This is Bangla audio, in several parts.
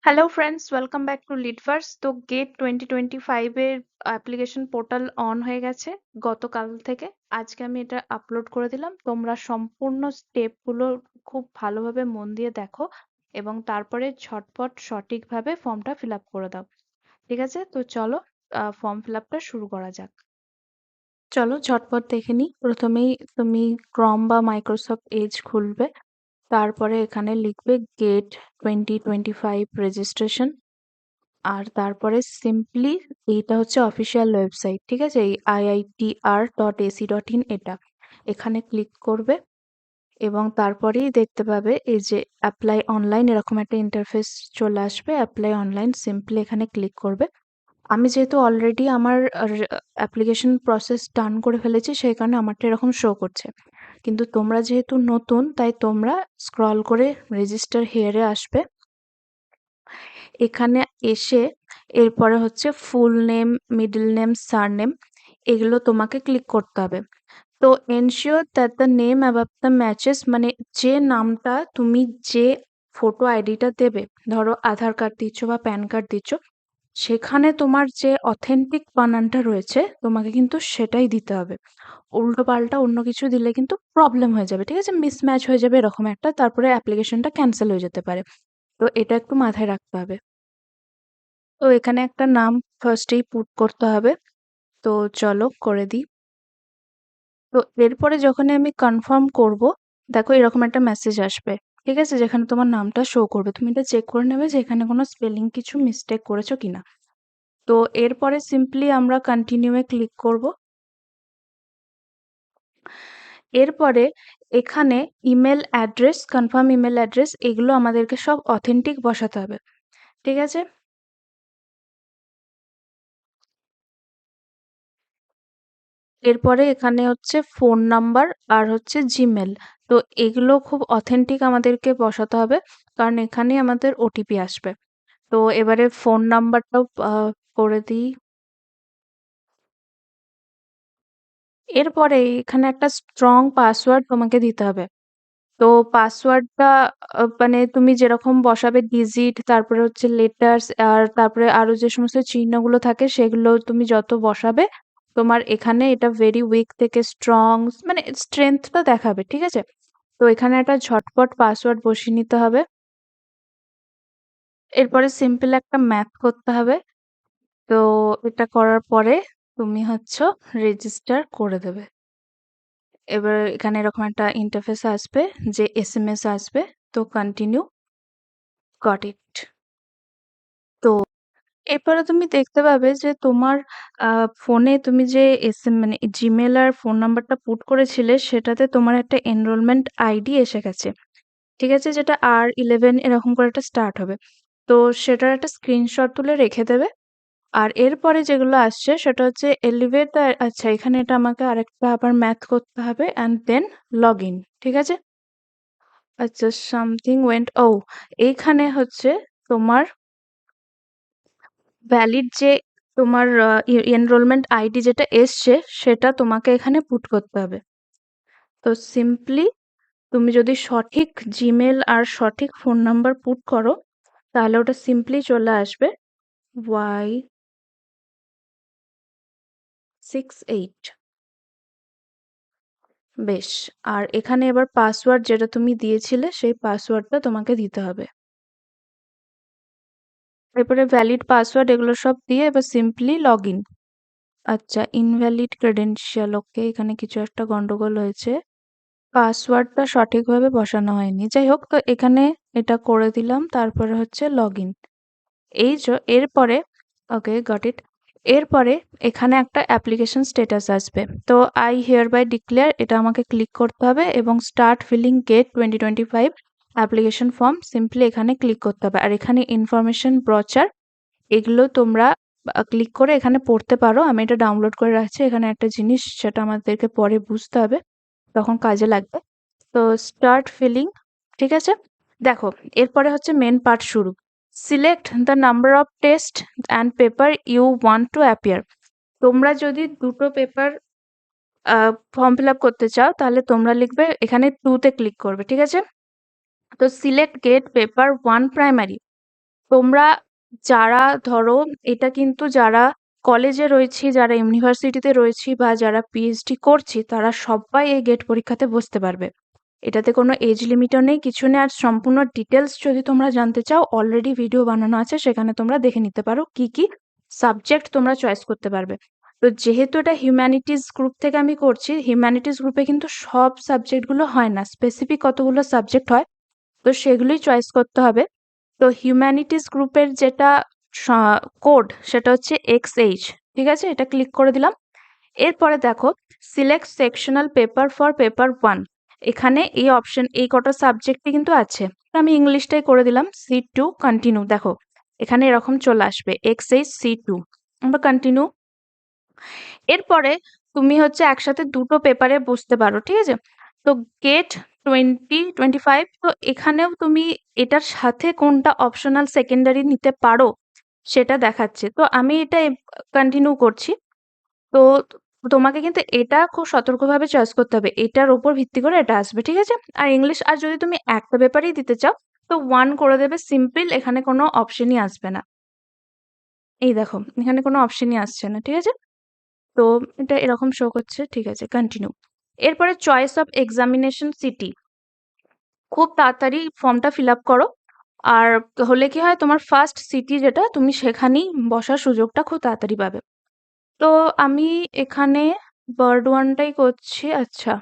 Hello friends, welcome back to Leadverse. তো গেট 2025 এর অ্যাপ্লিকেশন পোর্টাল অন হয়ে গেছে গতকাল থেকে। আজকে আমি এটা আপলোড করে দিলাম। তোমরা সম্পূর্ণ স্টেপগুলো খুব ভালোভাবে মন দিয়ে দেখো এবং তারপরে ঝটপট সঠিকভাবে ফর্মটা ফিল আপ করে দাও। ঠিক আছে? তো চলো ফর্ম ফিল আপটা শুরু করা যাক। চলো ঝটপট দেখে নিই। প্রথমেই তুমি ক্রম বা মাইক্রোসফট এজ খুলবে। তারপরে এখানে লিখবে গেট 2025 রেজিস্ট্রেশন। আর তারপরে সিম্পলি এইটা হচ্ছে অফিসিয়াল ওয়েবসাইট, ঠিক আছে? এই iitr.ac.in এটা। এখানে ক্লিক করবে এবং তারপরেই দেখতে পাবে এই যে অ্যাপ্লাই অনলাইন এরকম একটা ইন্টারফেস চলে আসবে। অ্যাপ্লাই অনলাইন সিম্পলি এখানে ক্লিক করবে। আমি যেহেতু অলরেডি আমার অ্যাপ্লিকেশন প্রসেস ডান করে ফেলেছি সেই কারণে আমারটা এরকম শো করছে। কিন্তু তোমরা যেহেতু নতুন তাই তোমরা স্ক্রল করে রেজিস্টার হিয়ারে আসবে। এখানে এসে এরপরে হচ্ছে full name, middle name, surname এগুলো তোমাকে ক্লিক করতে হবে। তো ensure that the name above the matches, মানে যে নামটা তুমি যে ফটো আইডিটা দেবে, ধরো আধার কার্ড দিচ্ছ বা প্যান কার্ড দিচ্ছ, সেখানে তোমার যে অথেন্টিক বানানটা রয়েছে তোমাকে কিন্তু সেটাই দিতে হবে। উল্টো পাল্টা অন্য কিছু দিলে কিন্তু প্রবলেম হয়ে যাবে, ঠিক আছে? মিসম্যাচ হয়ে যাবে এরকম একটা, তারপরে অ্যাপ্লিকেশনটা ক্যান্সেল হয়ে যেতে পারে। তো এটা একটু মাথায় রাখতে হবে। তো এখানে একটা নাম ফার্স্টেই পুট করতে হবে। তো চলো করে দিই। তো এরপরে যখনই আমি কনফার্ম করব, দেখো এরকম একটা মেসেজ আসবে, ঠিক আছে? যেখানে তোমার নামটা শো করবে। তুমি এটা চেক করে নেবে যে এখানে কোনো স্পেলিং কিছু মিস্টেক করেছো কিনা। তো এরপরে সিম্পলি আমরা কন্টিনিউ এ ক্লিক করব। এরপরে এখানে email address, confirm email address এগুলো আমাদেরকে সব অথেন্টিক বসাতে হবে, ঠিক আছে? এরপরে এখানে হচ্ছে ফোন নাম্বার আর হচ্ছে জিমেল। তো এগুলো খুব অথেন্টিক আমাদেরকে বসাতে হবে, কারণ এখানেই আমাদের ওটিপি আসবে। তো এবারে ফোন নাম্বারটাও করে দিই। এরপরে এখানে একটা স্ট্রং পাসওয়ার্ড তোমাকে দিতে হবে। তো পাসওয়ার্ডটা মানে তুমি যেরকম বসাবে ডিজিট, তারপরে হচ্ছে লেটার্স, আর তারপরে আরো যে সমস্ত চিহ্নগুলো থাকে সেগুলো তুমি যত বসাবে তোমার এখানে এটা ভেরি উইক থেকে স্ট্রং, মানে স্ট্রেংথটা দেখাবে, ঠিক আছে? তো এখানে একটা ঝটপট পাসওয়ার্ড বসিয়ে নিতে হবে। এরপরে সিম্পল একটা ম্যাথ করতে হবে। তো এটা করার পরে তুমি হচ্ছে রেজিস্টার করে দেবে। এবার এখানে এরকম একটা ইন্টারফেস আসবে, যে এসএমএস আসবে। তো কন্টিনিউ, গট ইট। তো এরপরে তুমি দেখতে পাবে যে তোমার ফোনে তুমি যে মানে জিমেল আর ফোন নাম্বারটা পুট করেছিলে সেটাতে তোমার একটা এনরোলমেন্ট আইডি এসে গেছে, ঠিক আছে? যেটা R11 এরকম করে একটা স্টার্ট হবে। তো সেটার একটা স্ক্রিনশট তুলে রেখে দেবে। আর এরপরে যেগুলো আসছে সেটা হচ্ছে এলিভেট, আচ্ছা এখানে এটা আমাকে আরেকটা আবার ম্যাথ করতে হবে অ্যান্ড দেন লগ ইন, ঠিক আছে? আচ্ছা, সামথিং ওয়েন্ট, ও এইখানে হচ্ছে তোমার ভ্যালিড যে তোমার এনরোলমেন্ট আইডি যেটা এসছে সেটা তোমাকে এখানে পুট করতে হবে। তো সিম্পলি তুমি যদি সঠিক জিমেল আর সঠিক ফোন নাম্বার পুট করো তাহলে ওটা সিম্পলি চলে আসবে Y68। বেশ। আর এখানে এবার পাসওয়ার্ড যেটা তুমি দিয়েছিলে সেই পাসওয়ার্ডটা তোমাকে দিতে হবে। এরপরে ভ্যালিড পাসওয়ার্ড এগুলো সব দিয়ে এবার সিম্পলি লগ ইন। আচ্ছা, ইনভ্যালিড ক্রেডেনশিয়াল, ওকে এখানে কিছু একটা গন্ডগোল হয়েছে, পাসওয়ার্ডটা সঠিকভাবে বসানো হয়নি। যাই হোক, তো এখানে এটা করে দিলাম, তারপরে হচ্ছে লগ ইন। এরপরে ওকে গট ইট। এরপরে এখানে একটা অ্যাপ্লিকেশন স্ট্যাটাস আসবে। তো আই হিয়ার বাই ডিক্লেয়ার এটা আমাকে ক্লিক করতে হবে এবং start filling GATE 2025 application form simply এখানে ক্লিক করতে হবে। আর এখানে ইনফরমেশন ব্রচার এগুলো তোমরা ক্লিক করে এখানে পড়তে পারো। আমি এটা ডাউনলোড করে রাখছি। এখানে একটা জিনিস সেটা আমাদেরকে পরে বুঝতে হবে, তখন কাজে লাগবে। তো স্টার্ট ফিলিং, ঠিক আছে? দেখো এরপরে হচ্ছে মেন পার্ট শুরু। Select the number of test and paper you want to appear. তোমরা যদি দুটো পেপার ফর্ম ফিল আপ করতে চাও তাহলে তোমরা লিখবে এখানে 2 তে ক্লিক করবে, ঠিক আছে? তো সিলেক্ট গেট পেপার 1 প্রাইমারি। তোমরা যারা ধরো, এটা কিন্তু যারা কলেজে রয়েছি, যারা ইউনিভার্সিটিতে রয়েছি বা যারা পিএইচডি করছি, তারা সবাই এই গেট পরীক্ষাতে বসতে পারবে। এটাতে কোনো এজ লিমিটও নেই, কিছু নেই। আর সম্পূর্ণ ডিটেলস যদি তোমরা জানতে চাও, অলরেডি ভিডিও বানানো আছে, সেখানে তোমরা দেখে নিতে পারো কি কি সাবজেক্ট তোমরা চয়েস করতে পারবে। তো যেহেতু এটা হিউম্যানিটিজ গ্রুপ থেকে আমি করছি, হিউম্যানিটিজ গ্রুপে কিন্তু সব সাবজেক্টগুলো হয় না, স্পেসিফিক কতগুলো সাবজেক্ট হয়, তো সেগুলোই চয়েস করতে হবে। তো হিউম্যানিটিজ গ্রুপের যেটা কোড, সেটা হচ্ছে XH। ঠিক আছে, এটা ক্লিক করে দিলাম। এরপরে দেখো, select sectional paper for paper 1। এখানে এই অপশন, এই কটা সাবজেক্টই কিন্তু আছে। তো আমি ইংলিশটাই করে দিলাম, C2 কন্টিনিউ। দেখো এখানে এরকম চলে আসবে XH C2। আমরা কন্টিনিউ। এরপরে তুমি হচ্ছে একসাথে দুটো পেপারে বসতে পারো, ঠিক আছে। তো গেট 2025, তো এখানেও তুমি এটার সাথে কোনটা অপশনাল সেকেন্ডারি নিতে পারো সেটা দেখাচ্ছে। তো আমি এটা কন্টিনিউ করছি। তো তোমাকে কিন্তু এটা খুব সতর্কভাবে চয়েস করতে হবে, এটার উপর ভিত্তি করে এটা আসবে, ঠিক আছে। আর ইংলিশ, আর যদি তুমি একটা পেপারই দিতে চাও, তো 1 করে দেবে, সিম্পল, এখানে কোনো অপশনই আসবে না। এই দেখো এখানে কোনো অপশনই আসছে না, ঠিক আছে। তো এটা এরকম শো করছে, ঠিক আছে, কন্টিনিউ। এরপরে চয়েস অফ এক্সামিনেশন সিটি, খুব তাড়াতাড়ি ফর্মটা ফিল আপ করো। আর হলে কি হয়, তোমার ফার্স্ট সিটি যেটা, তুমি সেখানেই বসার সুযোগটা খুব তাড়াতাড়ি পাবে। তো আমি এখানে বার্ড ওয়ানটাই করছি। আচ্ছা,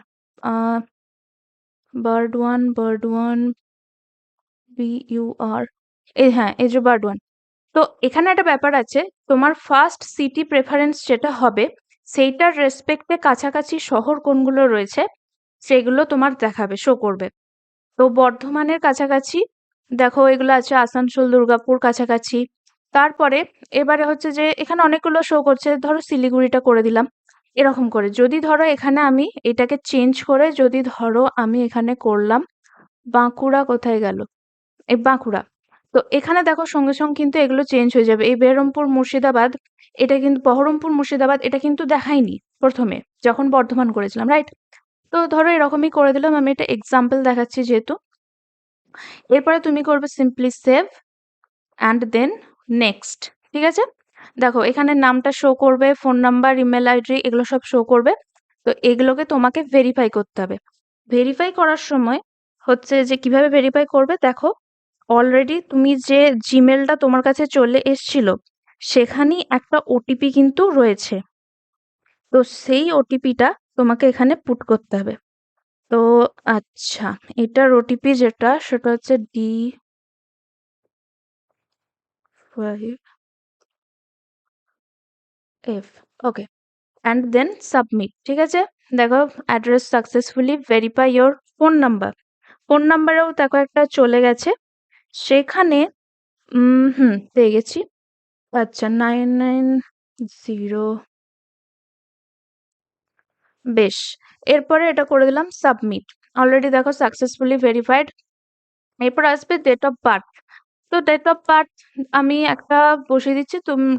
বার্ড ওয়ান BUR, এই, হ্যাঁ, এই যে বার্ড ওয়ান। তো এখানে একটা ব্যাপার আছে, তোমার ফার্স্ট সিটি প্রেফারেন্স যেটা হবে, সেইটার রেসপেক্টে কাছাকাছি শহর কোনগুলো রয়েছে সেগুলো তোমার দেখাবে, শো করবে। তো বর্ধমানের কাছাকাছি দেখো এগুলো আছে, আসানসোল, দুর্গাপুর কাছাকাছি। তারপরে এবারে হচ্ছে যে এখানে অনেকগুলো শো করছে, ধরো শিলিগুড়িটা করে দিলাম। এরকম করে যদি ধরো এখানে আমি এটাকে চেঞ্জ করে, যদি ধরো আমি এখানে করলাম বাঁকুড়া, কোথায় গেল এই বাঁকুড়া। তো এখানে দেখো সঙ্গে সঙ্গে কিন্তু এগুলো চেঞ্জ হয়ে যাবে। এই বেরমপুর মুর্শিদাবাদ, এটা কিন্তু বহরমপুর মুর্শিদাবাদ, এটা কিন্তু দেখায়নি প্রথমে যখন বর্ধমান করেছিলাম, রাইট। তো ধরো এরকমই করে দিলাম, আমি এটা এক্সাম্পল দেখাচ্ছি যেহেতু। এরপরে তুমি করবে simply save and then next, ঠিক আছে। দেখো এখানে নামটা শো করবে, ফোন নাম্বার, ইমেল আইডি, এগুলো সব শো করবে। তো এগুলোকে তোমাকে ভেরিফাই করতে হবে। ভেরিফাই করার সময় হচ্ছে যে কিভাবে ভেরিফাই করবে, দেখো অলরেডি তুমি যে জিমেলটা তোমার কাছে চলে এসছিল, সেখানেই একটা ওটিপি কিন্তু রয়েছে। তো সেই ওটিপিটা তোমাকে এখানে পুট করতে হবে। তো আচ্ছা, এটার ওটিপি যেটা, সেটা হচ্ছে D5F। Okay, and then submit, ঠিক আছে। দেখো address successfully, verify your phone number. Phone নাম্বারেও দেখো একটা চলে গেছে সেখানে। হুম, পেয়ে গেছি। আচ্ছা, 990। বেশ, এরপরে এটা করে দিলাম সাবমিট। অলরেডি দেখো সাকসেসফুলি ভেরিফাইড। এরপর আসবে ডেট অফ বার্থ। তো ডেট অফ বার্থ আমি একটা বসিয়ে দিচ্ছি,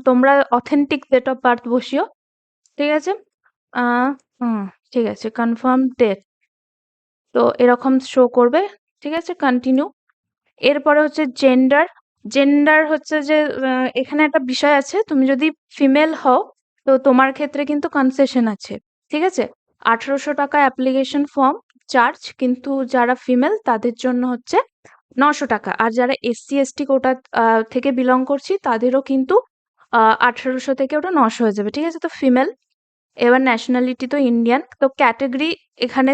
তোমরা অথেন্টিক ডেট অফ বার্থ বসিও, ঠিক আছে। আহ হুম, ঠিক আছে, কনফার্ম ডেট। তো এরকম শো করবে, ঠিক আছে, কন্টিনিউ। এরপরে হচ্ছে জেন্ডার। জেন্ডার হচ্ছে যে এখানে একটা বিষয় আছে, তুমি যদি ফিমেল হও তো তোমার ক্ষেত্রে কিন্তু কনসেশন আছে, ঠিক আছে। 1800 টাকা অ্যাপ্লিকেশন ফর্ম চার্জ, কিন্তু যারা ফিমেল তাদের জন্য হচ্ছে 900 টাকা। আর যারা SC ST কোটা থেকে বিলং করছি, তাদেরও কিন্তু 1800 থেকে ওটা 900 হয়ে যাবে, ঠিক আছে। তো ফিমেল। এবার ন্যাশনালিটি তো ইন্ডিয়ান। তো ক্যাটেগরি, এখানে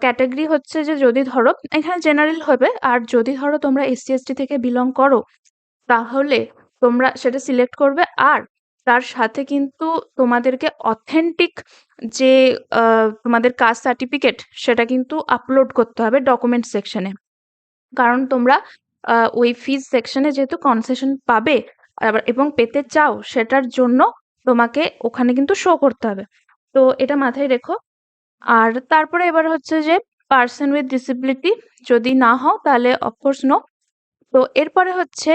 ক্যাটেগরি হচ্ছে যে যদি ধরো এখানে জেনারেল হবে, আর যদি ধরো তোমরা SC ST থেকে বিলং করো, তাহলে তোমরা সেটা সিলেক্ট করবে। আর তার সাথে কিন্তু তোমাদেরকে অথেন্টিক যে তোমাদের কাস্ট সার্টিফিকেট, সেটা কিন্তু আপলোড করতে হবে ডকুমেন্ট সেকশনে। কারণ তোমরা ওই ফিজ সেকশনে যেহেতু কনসেশন পাবে এবং পেতে চাও, সেটার জন্য তোমাকে ওখানে কিন্তু শো করতে হবে। তো এটা মাথায় রেখো। আর তারপরে এবার হচ্ছে যে পার্সন উইথ ডিসেবিলিটি, যদি না হও তাহলে অফকোর্স নো। তো এরপরে হচ্ছে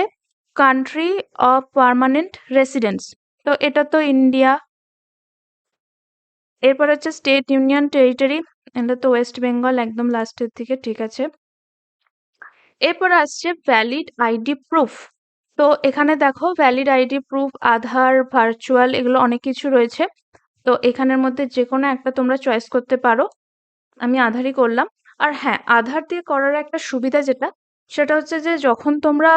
কান্ট্রি অফ পার্মানেন্ট রেসিডেন্স, তো এটা তো ইন্ডিয়া। এরপর হচ্ছে স্টেট, ইউনিয়ন, টেরিটরি, এটা তো ওয়েস্ট বেঙ্গল একদম লাস্টের দিকে, ঠিক আছে। এরপর আসছে ভ্যালিড আইডি প্রুফ। তো এখানে দেখো ভ্যালিড আইডি প্রুফ, আধার, ভার্চুয়াল, এগুলো অনেক কিছু রয়েছে। তো এখানের মধ্যে যেকোনো একটা তোমরা চয়েস করতে পারো। আমি আধারই করলাম। আর হ্যাঁ, আধার দিয়ে করার একটা সুবিধা যেটা, সেটা হচ্ছে যে যখন তোমরা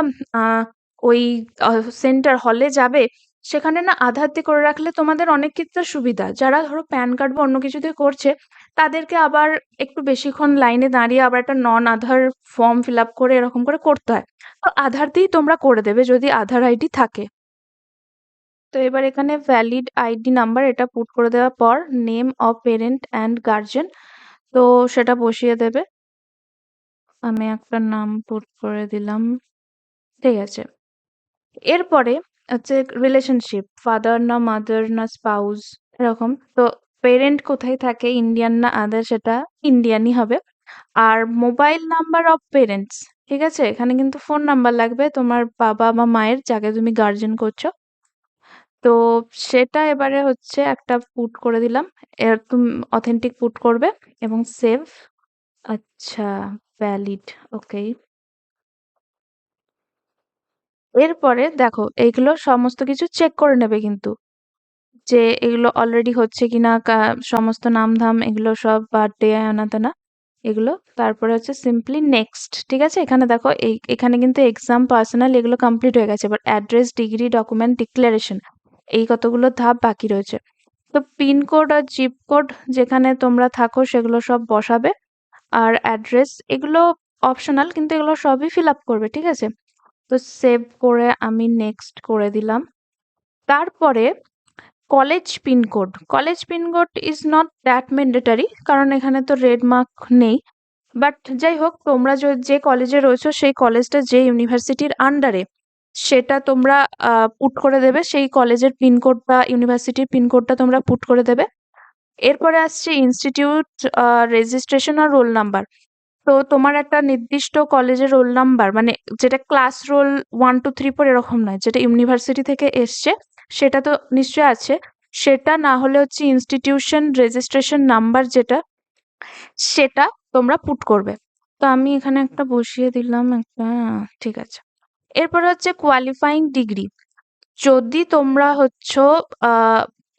ওই সেন্টার হলে যাবে, সেখানে না আধার দিয়ে করে রাখলে তোমাদের অনেক ক্ষেত্রে সুবিধা। যারা ধরো প্যান কার্ড বা অন্য কিছু দিয়ে করছে, তাদেরকে আবার একটু বেশিক্ষণ লাইনে দাঁড়িয়ে আবার একটা নন আধার ফর্ম ফিল আপ করে এরকম করে করতে হয়। তো আধার দিয়েই তোমরা করে দেবে যদি আধার আইডি থাকে। তো এবার এখানে ভ্যালিড আইডি নাম্বার এটা পুট করে দেওয়ার পর name of parent and guardian, তো সেটা বসিয়ে দেবে। আমি একটা নাম পুট করে দিলাম। ঠিক আছে। এরপরে হচ্ছে রিলেশনশিপ, ফাদার না মাদার না স্পাউস, এরকম। তো পেরেন্ট কোথায় থাকে, ইন্ডিয়ান না আদার, সেটা ইন্ডিয়ানই হবে। আর মোবাইল নাম্বার অফ পেরেন্টস, ঠিক আছে, এখানে কিন্তু ফোন নাম্বার লাগবে তোমার বাবা বা মায়ের, যাকে তুমি গার্জেন করছো। তো সেটা এবারে হচ্ছে একটা পুট করে দিলাম। এর তুমি অথেন্টিক পুট করবে এবং সেভ। আচ্ছা, ভ্যালিড, ওকে। এরপরে দেখো এইগুলো সমস্ত কিছু চেক করে নেবে কিন্তু, যে এগুলো অলরেডি হচ্ছে কিনা, সমস্ত নাম-ধাম এগুলো সব, বার্থডে হেনা তেনা এগুলো। তারপরে হচ্ছে সিম্পলি নেক্সট, ঠিক আছে? এখানে দেখো এখানে কিন্তু এক্সাম, পার্সোনাল এগুলো কমপ্লিট হয়ে গেছে। এবার অ্যাড্রেস, ডিগ্রি, ডকুমেন্ট, ডিক্লারেশন, এই কতগুলো ধাপ বাকি রয়েছে। তো পিনকোড আর জিপ কোড যেখানে তোমরা থাকো সেগুলো সব বসাবে। আর অ্যাড্রেস এগুলো অপশনাল, কিন্তু এগুলো সবই ফিল আপ করবে, ঠিক আছে? তো সেভ করে আমি নেক্সট করে দিলাম। তারপরে college pincode, college pincode is not that mandatory, কারণ এখানে তো রেড মার্ক নেই। বাট যাই হোক, তোমরা যে কলেজে রয়েছো সেই কলেজটা যে ইউনিভার্সিটির আন্ডারে, সেটা তোমরা পুট করে দেবে। সেই কলেজের পিনকোডটা, ইউনিভার্সিটির পিনকোডটা তোমরা পুট করে দেবে। এরপরে আসছে ইনস্টিটিউট রেজিস্ট্রেশন আর রোল নাম্বার। তো তোমার একটা নির্দিষ্ট কলেজের রোল নাম্বার, মানে যেটা ক্লাস রোল 1 2 3 4 এরকম নয়, যেটা ইউনিভার্সিটি থেকে এসছে সেটা তো নিশ্চয়ই আছে। সেটা না হলে হচ্ছে ইনস্টিটিউশন রেজিস্ট্রেশন নাম্বার যেটা, সেটা তোমরা পুট করবে। তো আমি এখানে একটা বসিয়ে দিলাম একটা, ঠিক আছে। এরপর হচ্ছে কোয়ালিফাইং ডিগ্রি। যদি তোমরা হচ্ছে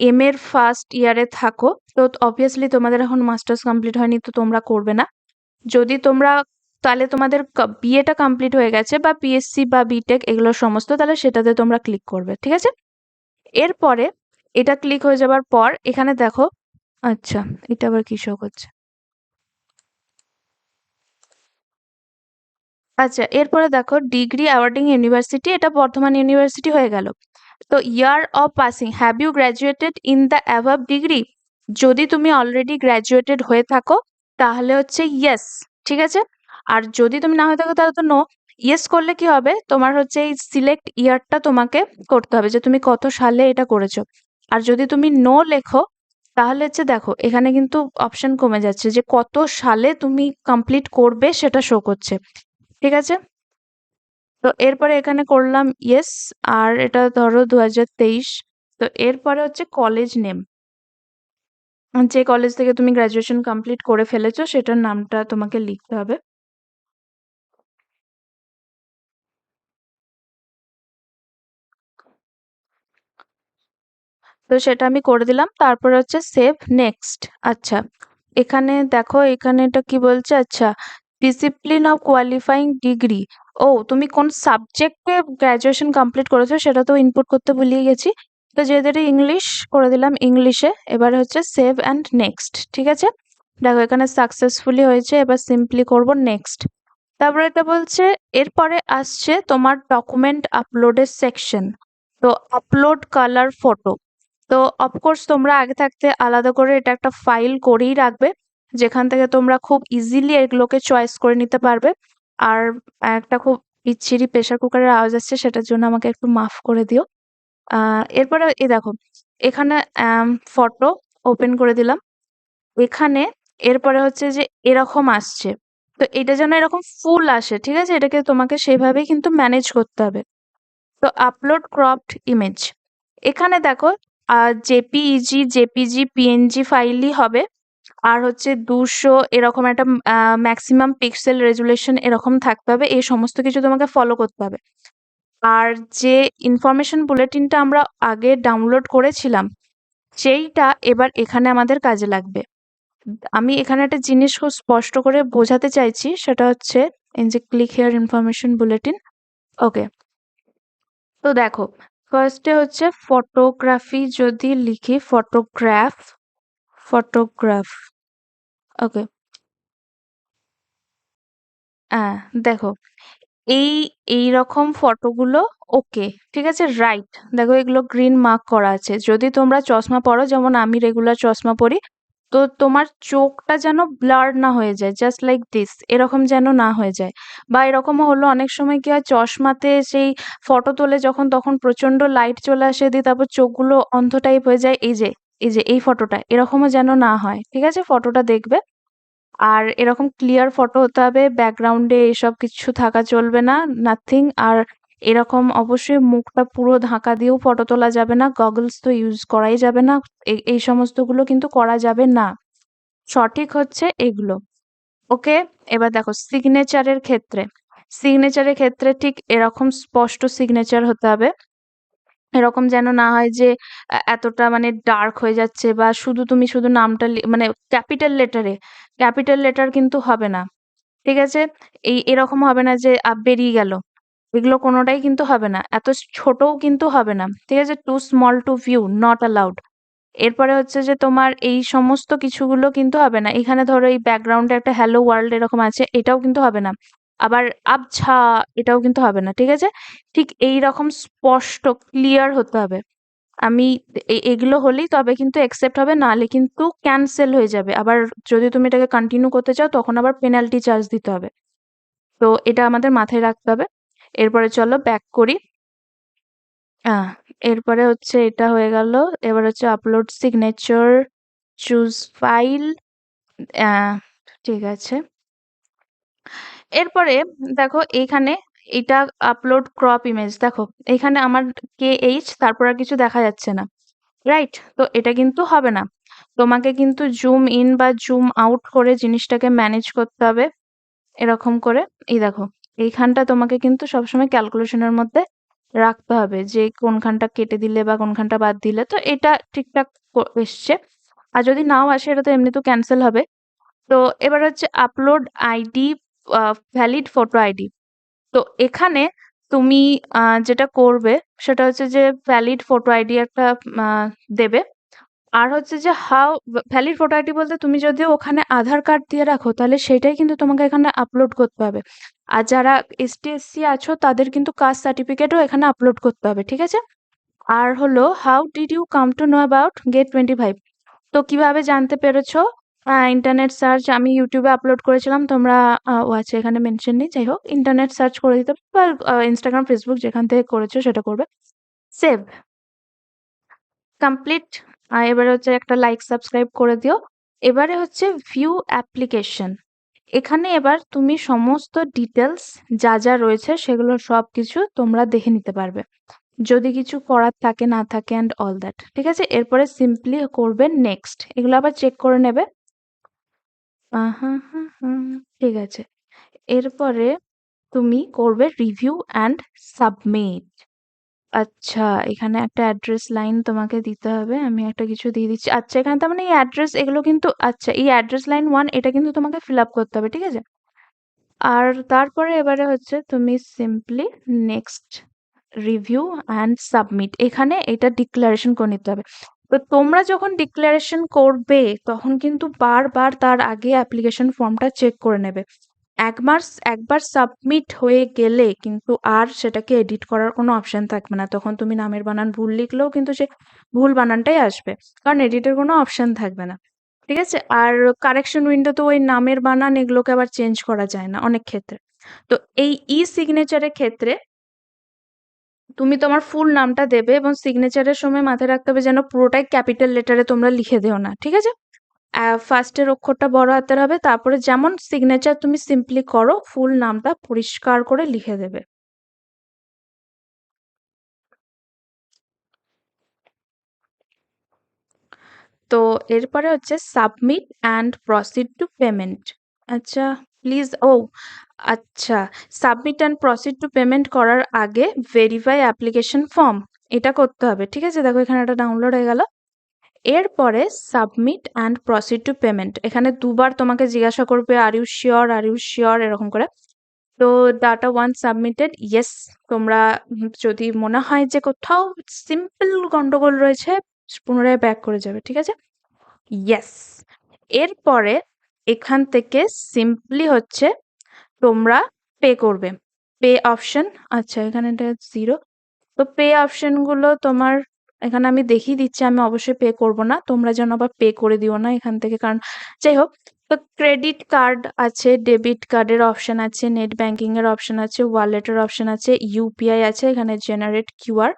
এম এর ফার্স্ট ইয়ারে থাকো, তো অবভিয়াসলি তোমাদের এখন মাস্টার্স কমপ্লিট হয়নি, তো তোমরা করবে না। যদি তোমরা, তাহলে তোমাদের বিএটা কমপ্লিট হয়ে গেছে, বা পিএসসি বা বিটেক এগুলো সমস্ত, তাহলে সেটাতে তোমরা ক্লিক করবে, ঠিক আছে? এরপরে এটা ক্লিক হয়ে যাবার পর এখানে দেখো, আচ্ছা এটা আবার কি শো করছে, আচ্ছা এরপরে দেখো ডিগ্রি অ্যাওয়ার্ডিং ইউনিভার্সিটি, এটা বর্ধমান ইউনিভার্সিটি হয়ে গেল। তো year of passing, have you graduated in the above degree? যদি তুমি অলরেডি গ্র্যাজুয়েটেড হয়ে থাকো তাহলে হচ্ছে ইয়েস, ঠিক আছে? আর যদি তুমি না হয়ে থাকো তাহলে তো নো। ইয়েস করলে কি হবে, তোমার হচ্ছে এই সিলেক্ট ইয়ারটা তোমাকে করতে হবে, যে তুমি কত সালে এটা করেছো। আর যদি তুমি নো লেখো, তাহলে হচ্ছে দেখো এখানে কিন্তু অপশন কমে যাচ্ছে, যে কত সালে তুমি কমপ্লিট করবে সেটা শো করছে, ঠিক আছে? তো এরপরে এখানে করলাম ইয়েস। আর এটা ধরো 2023। তো এরপরে হচ্ছে কলেজ নেম, যে কলেজ থেকে তুমি গ্রাজুয়েশন কমপ্লিট করে ফেলেছো সেটার নামটা তোমাকে লিখতে হবে। তো সেটা আমি করে দিলাম। তারপর হচ্ছে সেভ নেক্সট। আচ্ছা, এখানে দেখো এখানে এটা কি বলছে, আচ্ছা ডিসিপ্লিন অফ কোয়ালিফাইং ডিগ্রি। ও, তুমি কোন সাবজেক্টে গ্রাজুয়েশন কমপ্লিট করেছো সেটা তো ইনপুট করতে ভুলিয়ে গেছি। তো যেহেতু এটা ইংলিশ, করে দিলাম ইংলিশে। এবারে হচ্ছে সেভ অ্যান্ড নেক্সট, ঠিক আছে? দেখো এখানে সাকসেসফুলি হয়েছে, এবার সিম্পলি করব নেক্সট। তারপরে এটা বলছে এরপরে আসছে তোমার ডকুমেন্ট আপলোডের সেকশন। তো আপলোড কালার ফটো। তো অফকোর্স তোমরা আগে থাকতে আলাদা করে এটা একটা ফাইল করেই রাখবে, যেখান থেকে তোমরা খুব ইজিলি এগুলোকে চয়েস করে নিতে পারবে। আর একটা খুব বিচ্ছিরি প্রেসার কুকারের আওয়াজ আসছে, সেটার জন্য আমাকে একটু মাফ করে দিও। এরপরে এই দেখো এখানে ফটো ওপেন করে দিলাম। এখানে এরপরে হচ্ছে যে এরকম আসছে, তো এটা যেন এরকম ফুল আসে, ঠিক আছে? এটাকে তোমাকে সেভাবেই কিন্তু ম্যানেজ করতে হবে। তো আপলোড ক্রপড ইমেজ, এখানে দেখো জেপিইজি, জেপিজি, পিএনজি ফাইলই হবে। আর হচ্ছে 200 এরকম একটা ম্যাক্সিমাম পিক্সেল রেজুলেশন এরকম থাকতে হবে, এই সমস্ত কিছু তোমাকে ফলো করতে হবে। আর যে ইনফরমেশন বুলেটিনটা আমরা আগে ডাউনলোড করেছিলাম সেইটা এবার এখানে আমাদের কাজে লাগবে। আমি এখানে একটা জিনিস খুব স্পষ্ট করে বোঝাতে চাইছি, সেটা হচ্ছে এই যে ক্লিক হেয়ার ইনফরমেশন বুলেটিন। ওকে, তো দেখো ফার্স্টে হচ্ছে ফটোগ্রাফি, যদি লিখি ফটোগ্রাফ, ফটোগ্রাফ, ওকে, হ্যাঁ, দেখো এই এইরকম ফটোগুলো, ওকে ঠিক আছে, রাইট, দেখো এগুলো গ্রিন মার্ক করা আছে। যদি তোমরা চশমা পরো, যেমন আমি রেগুলার চশমা পরি, তো তোমার চোখটা যেন ব্লার না হয়ে যায়, জাস্ট লাইক দিস, এরকম যেন না হয়ে যায়। বা এরকমও হলো অনেক সময় কি হয়, চশমাতে সেই ফটো তোলে যখন, তখন প্রচন্ড লাইট চলে আসে, দিয়ে তারপর চোখগুলো অন্ধ টাইপ হয়ে যায়। এই যে এই ফটোটা এরকমও যেন না হয়, ঠিক আছে? ফটোটা দেখবে, আর এরকম ক্লিয়ার ফটো হতে হবে, ব্যাকগ্রাউন্ডে এসব কিছু থাকা চলবে না, নাথিং। আর এরকম অবশ্যই মুখটা পুরো ঢাকা দিয়েও ফটো তোলা যাবে না, গগলস তো ইউজ করাই যাবে না, এই সমস্তগুলো কিন্তু করা যাবে না। সঠিক হচ্ছে এগুলো। ওকে, এবার দেখো সিগনেচারের ক্ষেত্রে ঠিক এরকম স্পষ্ট সিগনেচার হতে হবে। এরকম যেন না হয় যে এতটা মানে ডার্ক হয়ে যাচ্ছে, বা তুমি শুধু নামটা মানে ক্যাপিটাল লেটার কিন্তু হবে না, ঠিক আছে? এরকম হবে না যে বেরিয়ে গেল, এগুলো কোনোটাই কিন্তু হবে না, এত ছোটও কিন্তু হবে না, ঠিক আছে? Too small to view, not allowed. এরপরে হচ্ছে যে তোমার এই সমস্ত কিছুগুলো কিন্তু হবে না। এখানে ধরো এই ব্যাকগ্রাউন্ডে একটা হ্যালো ওয়ার্ল্ড এরকম আছে, এটাও কিন্তু হবে না। আবার আবছা, এটাও কিন্তু হবে না, ঠিক আছে? ঠিক এই রকম স্পষ্ট ক্লিয়ার হতে হবে। আমি এগুলো হলেই তবে কিন্তু একসেপ্ট হবে, নাহলে কিন্তু ক্যান্সেল হয়ে যাবে। আবার যদি তুমি এটাকে কন্টিনিউ করতে চাও, তখন আবার পেনাল্টি চার্জ দিতে হবে। তো এটা আমাদের মাথায় রাখতে হবে। এরপরে চলো ব্যাক করি। আহ এরপরে হচ্ছে এটা হয়ে গেল। এবার হচ্ছে আপলোড সিগনেচার, চুজ ফাইল, ঠিক আছে। এরপরে দেখো এইখানে এটা আপলোড ক্রপ ইমেজ, দেখো এখানে আমার তারপর আর কিছু দেখা যাচ্ছে না, রাইট? তো এটা কিন্তু হবে না, তোমাকে কিন্তু জুম ইন বা জুম আউট করে জিনিসটাকে ম্যানেজ করতে হবে, এরকম করে। এই দেখো এইখানটা তোমাকে কিন্তু সবসময় ক্যালকুলেশনের মধ্যে রাখতে হবে, যে কোনখানটা কেটে দিলে বা কোনখানটা বাদ দিলে। তো এটা ঠিকঠাক এসছে। আর যদি নাও আসে, এটা তো এমনি তো ক্যান্সেল হবে। তো এবার হচ্ছে upload ID, valid photo ID. তো এখানে তুমি যেটা করবে সেটা হচ্ছে যে ভ্যালিড ফটো আইডি একটা আহ, দেবে। আর হচ্ছে যে ভ্যালিড ফটো আইডি বলতে, তুমি যদি ওখানে আধার কার্ড দিয়ে রাখো, তাহলে সেটাই কিন্তু তোমাকে এখানে আপলোড করতে হবে। আর যারা এসটি/এসসি আছো, তাদের কিন্তু কাস্ট সার্টিফিকেটও এখানে আপলোড করতে হবে, ঠিক আছে? আর হলো, how did you come to know about GATE 25? তো কিভাবে জানতে পেরেছো? ইন্টারনেট সার্চ, আমি ইউটিউবে আপলোড করেছিলাম, তোমরা ও আচ্ছা এখানে মেনশন নেই, যাই হোক ইন্টারনেট সার্চ করে দিতে পারো, বা ইনস্টাগ্রাম ফেসবুক যেখান থেকে করেছো সেটা করবে। Save, complete. এবারে হচ্ছে একটা লাইক সাবস্ক্রাইব করে দিও। এবারে হচ্ছে ভিউ অ্যাপ্লিকেশন। এখানে এবার তুমি সমস্ত ডিটেলস যা যা রয়েছে সেগুলো সবকিছু তোমরা দেখে নিতে পারবে, যদি কিছু করার থাকে না থাকে অ্যান্ড অল দ্যাট, ঠিক আছে? এরপরে সিম্পলি করবে নেক্সট, এগুলো আবার চেক করে নেবে। ঠিক আছে। এরপরে তুমি করবে রিভিউ অ্যান্ড সাবমিট। আচ্ছা, এখানে একটা অ্যাড্রেস লাইন তোমাকে দিতে হবে, আমি একটা কিছু দিয়ে দিচ্ছি। আচ্ছা, এখানে তার মানে এই অ্যাড্রেস এগুলো কিন্তু, আচ্ছা এই অ্যাড্রেস লাইন 1 এটা কিন্তু তোমাকে ফিল আপ করতে হবে, ঠিক আছে? আর তারপরে এবারে হচ্ছে তুমি simply next, review and submit, এখানে এটা ডিক্লারেশন করে নিতে হবে। তো তোমরা যখন ডিক্লারেশন করবে, তখন কিন্তু বারবার তার আগে অ্যাপ্লিকেশন ফর্মটা চেক করে নেবে। একবার একবার সাবমিট হয়ে গেলে কিন্তু আর সেটাকে এডিট করার কোনো অপশন থাকবে না, তখন তুমি নামের বানান ভুল লিখলেও কিন্তু সে ভুল বানানটাই আসবে, কারণ এডিটের কোনো অপশন থাকবে না, ঠিক আছে? আর কারেকশন উইন্ডো তো ওই নামের বানান এগুলোকে আবার চেঞ্জ করা যায় না অনেক ক্ষেত্রে। তো এই ই সিগনেচারের ক্ষেত্রে তুমি তোমার ফুল নামটা দেবে, এবং সিগনেচারের সময় মাথায় রাখতে হবে যেন পুরোটাই ক্যাপিটাল লেটারে তোমরা লিখে দিও না, ঠিক আছে? ফার্স্টের অক্ষরটা বড় হাতের হবে, তারপরে যেমন সিগনেচার তুমি সিম্পলি করো, ফুল নামটা পরিষ্কার করে লিখে দেবে। তো এরপরে হচ্ছে submit and proceed to payment. আচ্ছা, প্লিজ, ও আচ্ছা, submit and proceed to payment করার আগে ভেরিফাই অ্যাপ্লিকেশন ফর্ম এটা করতে হবে। ঠিক আছে? দেখো এখানে একটা ডাউনলোড হয়ে গেল। এরপরে submit and proceed to payment এখানে দুবার তোমাকে জিজ্ঞাসা করবে আর ইউ শিওর এরকম করে। তো ডাটা ওয়ান সাবমিটেড, ইয়েস। তোমরা যদি মনে হয় যে কোথাও সিম্পল গন্ডগোল রয়েছে পুনরায় ব্যাক করে যাবে। ঠিক আছে? ইয়েস। এরপরে এখান থেকে সিম্পলি হচ্ছে তোমরা পে করবে। পে অপশন, আচ্ছা এখানে এটা 0। তো পে অপশন গুলো তোমার এখানে আমি দেখিয়ে দিচ্ছি, আমি অবশ্যই পে করব না। তোমরা যেন আবার পে করে দিও না এখান থেকে, কারণ যাই হোক। তো ক্রেডিট কার্ড আছে, ডেবিট কার্ডের অপশন আছে, নেট ব্যাংকিং এর অপশন আছে, ওয়ালেটের অপশন আছে, ইউপিআই আছে, এখানে জেনারেট কিউআর।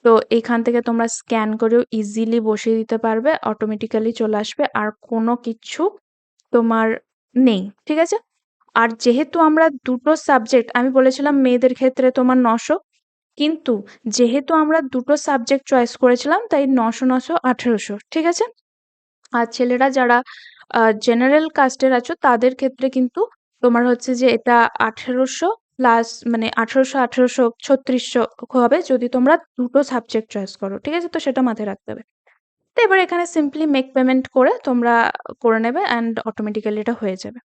তো এখান থেকে তোমরা স্ক্যান করেও ইজিলি বসিয়ে দিতে পারবে, অটোমেটিক্যালি চলে আসবে, আর কোনো কিছু তোমার নেই। ঠিক আছে? আর যেহেতু আমরা দুটো সাবজেক্ট, আমি বলেছিলাম মেয়েদের ক্ষেত্রে তোমার 900, কিন্তু যেহেতু আমরা দুটো সাবজেক্ট চয়েস করেছিলাম তাই 900 900 1800। ঠিক আছে? আর ছেলেরা যারা জেনারেল কাস্টের আছো তাদের ক্ষেত্রে কিন্তু তোমার হচ্ছে যে এটা 1800 প্লাস, মানে 1800 1800 3600 হবে যদি তোমরা দুটো সাবজেক্ট চয়েস করো। ঠিক আছে? তো সেটা মাথায় রাখতে হবে। তো এবার এখানে সিম্পলি মেক পেমেন্ট করে তোমরা করে নেবে অ্যান্ড অটোমেটিক্যালি এটা হয়ে যাবে।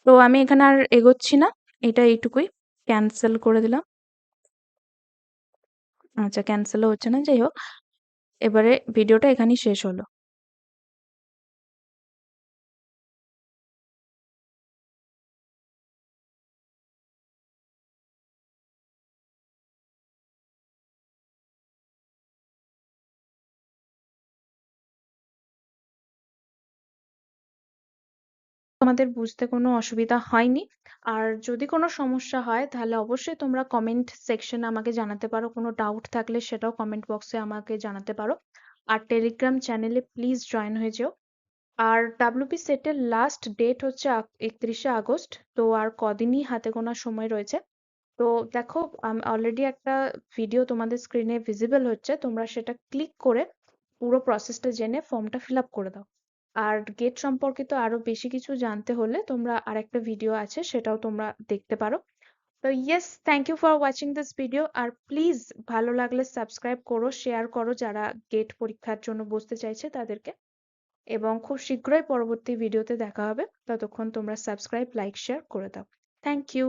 তো আমি এখানে আর এগোচ্ছি না, এটা এইটুকুই, ক্যান্সেল করে দিলাম। আচ্ছা, ক্যান্সেলও হচ্ছে না, যাই হোক। এবারে ভিডিওটা এখানেই শেষ হলো। তোমাদের বুঝতে কোনো অসুবিধা হয়নি। আর যদি কোনো সমস্যা হয় তাহলে অবশ্যই তোমরা কমেন্ট সেকশনে আমাকে জানাতে পারো, কোনো ডাউট থাকলে সেটাও কমেন্ট বক্সে আমাকে জানাতে পারো। আর টেলিগ্রাম চ্যানেলে প্লিজ জয়েন হয়ে যেও। আর ডাব্লিউপি সেটের লাস্ট ডেট হচ্ছে 31শে আগস্ট। তো আর কদিনই হাতে গোনা সময় রয়েছে। তো দেখো অলরেডি একটা ভিডিও তোমাদের স্ক্রিনে ভিজিবল হচ্ছে, তোমরা সেটা ক্লিক করে পুরো প্রসেসটা জেনে ফর্মটা ফিল আপ করে দাও। আর গেট সম্পর্কিত আরো বেশি কিছু জানতে হলে তোমরা আরেকটা ভিডিও আছে, সেটাও তোমরা দেখতে পারো। তো yes, thank you for watching this video. আর প্লিজ ভালো লাগলে সাবস্ক্রাইব করো, শেয়ার করো যারা গেট পরীক্ষার জন্য বসতে চাইছে তাদেরকে। এবং খুব শীঘ্রই পরবর্তী ভিডিওতে দেখা হবে, ততক্ষণ তোমরা সাবস্ক্রাইব লাইক শেয়ার করে দাও। Thank you.